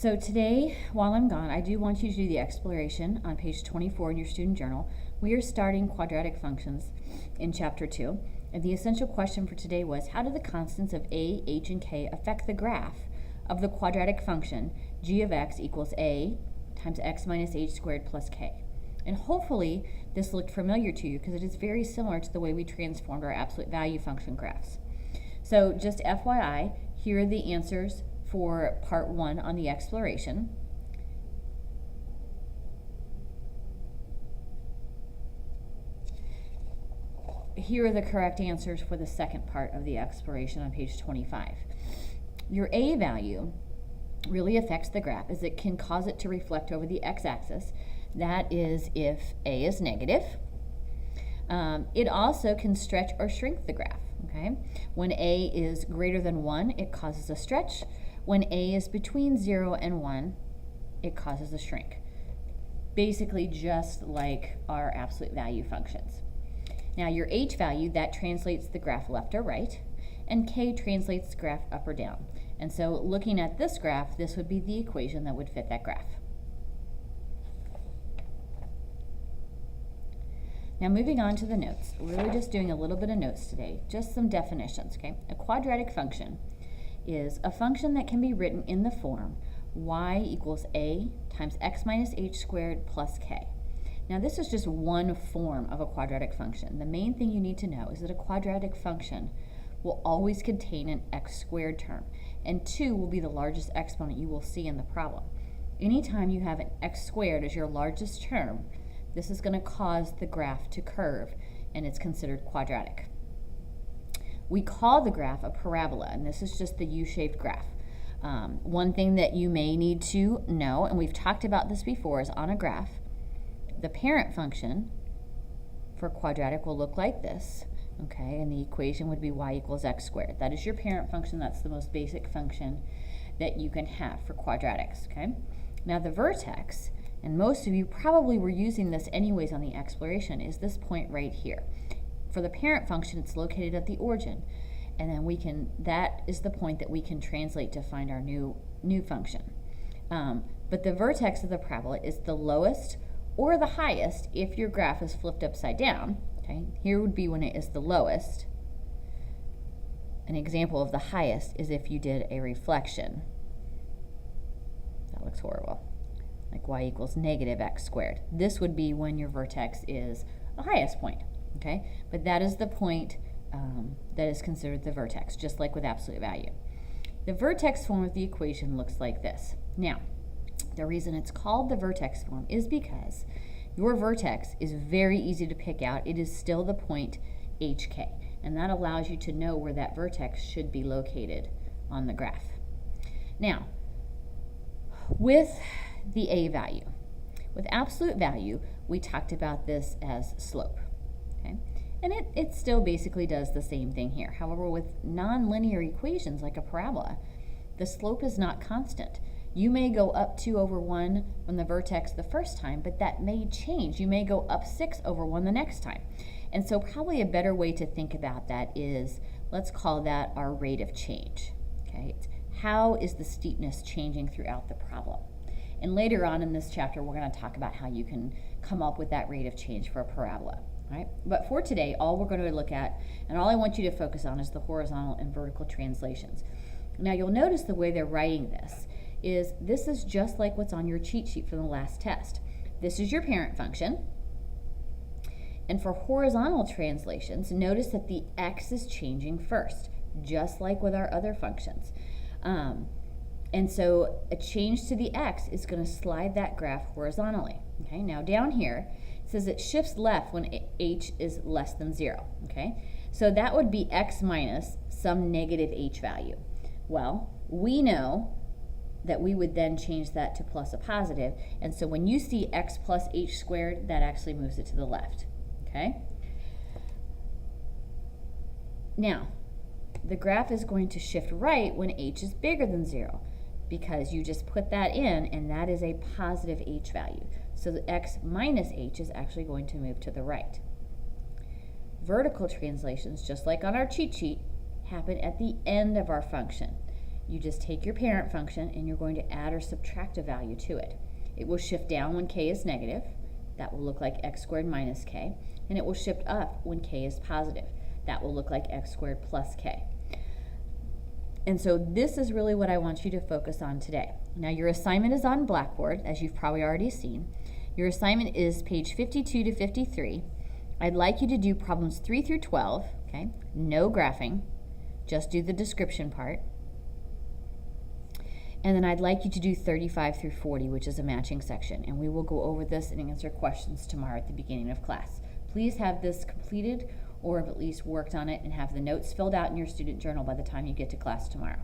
So today, while I'm gone, I do want you to do the exploration on page 24 in your student journal. We are starting quadratic functions in chapter 2. And the essential question for today was, how do the constants of a, h, and k affect the graph of the quadratic function g of x equals a times x minus h squared plus k? And hopefully this looked familiar to you because it is very similar to the way we transformed our absolute value function graphs. So just FYI, here are the answers for part 1 on the exploration. Here are the correct answers for the second part of the exploration on page 25. Your a value really affects the graph as it can cause it to reflect over the x-axis. That is if a is negative. It also can stretch or shrink the graph. Okay? When a is greater than 1, it causes a stretch. When a is between 0 and 1, it causes a shrink. Basically just like our absolute value functions. Now your h value, that translates the graph left or right, and k translates the graph up or down. And so looking at this graph, this would be the equation that would fit that graph. Now moving on to the notes. We're really just doing a little bit of notes today, just some definitions, okay? A quadratic function is a function that can be written in the form y equals a times x minus h squared plus k. Now this is just one form of a quadratic function. The main thing you need to know is that a quadratic function will always contain an x squared term, and 2 will be the largest exponent you will see in the problem. Anytime you have an x squared as your largest term, this is going to cause the graph to curve, and it's considered quadratic. We call the graph a parabola, and this is just the U-shaped graph. One thing that you may need to know, and we've talked about this before, is on a graph, the parent function for quadratic will look like this, okay? And the equation would be y equals x squared. That is your parent function. That's the most basic function that you can have for quadratics, okay? Now the vertex, and most of you probably were using this anyways on the exploration, is this point right here. For the parent function, it's located at the origin, and then that is the point that we can translate to find our new function. But the vertex of the parabola is the lowest or the highest if your graph is flipped upside down. Okay? Here would be when it is the lowest. An example of the highest is if you did a reflection. That looks horrible. Like y equals negative x squared. This would be when your vertex is the highest point. Okay? But that is the point that is considered the vertex, just like with absolute value. The vertex form of the equation looks like this. Now, the reason it's called the vertex form is because your vertex is very easy to pick out. It is still the point hk, and that allows you to know where that vertex should be located on the graph. Now, with the a value, with absolute value, we talked about this as slope. Okay? And it still basically does the same thing here. However, with nonlinear equations like a parabola, the slope is not constant. You may go up 2 over 1 from the vertex the first time, but that may change. You may go up 6 over 1 the next time. And so probably a better way to think about that is, let's call that our rate of change. Okay? It's how is the steepness changing throughout the problem? And later on in this chapter, we're going to talk about how you can come up with that rate of change for a parabola. Right? But for today, all we're going to look at, and all I want you to focus on, is the horizontal and vertical translations. Now you'll notice the way they're writing this is just like what's on your cheat sheet from the last test. This is your parent function. And for horizontal translations, notice that the x is changing first, just like with our other functions. And so a change to the x is going to slide that graph horizontally. Okay, now down here, it says it shifts left when h is less than 0. Okay, so that would be x minus some negative h value. Well, we know that we would then change that to plus a positive, and so when you see x plus h squared, that actually moves it to the left. Okay? Now, the graph is going to shift right when h is bigger than 0, because you just put that in, and that is a positive h value. So the x minus h is actually going to move to the right. Vertical translations, just like on our cheat sheet, happen at the end of our function. you just take your parent function and you're going to add or subtract a value to it. It will shift down when k is negative. That will look like x squared minus k. And it will shift up when k is positive. That will look like x squared plus k. And so this is really what I want you to focus on today. Now your assignment is on Blackboard, as you've probably already seen. Your assignment is page 52 to 53. I'd like you to do problems 3 through 12, okay? No graphing, just do the description part. And then I'd like you to do 35 through 40, which is a matching section. And we will go over this and answer questions tomorrow at the beginning of class. Please have this completed or have at least worked on it and have the notes filled out in your student journal by the time you get to class tomorrow.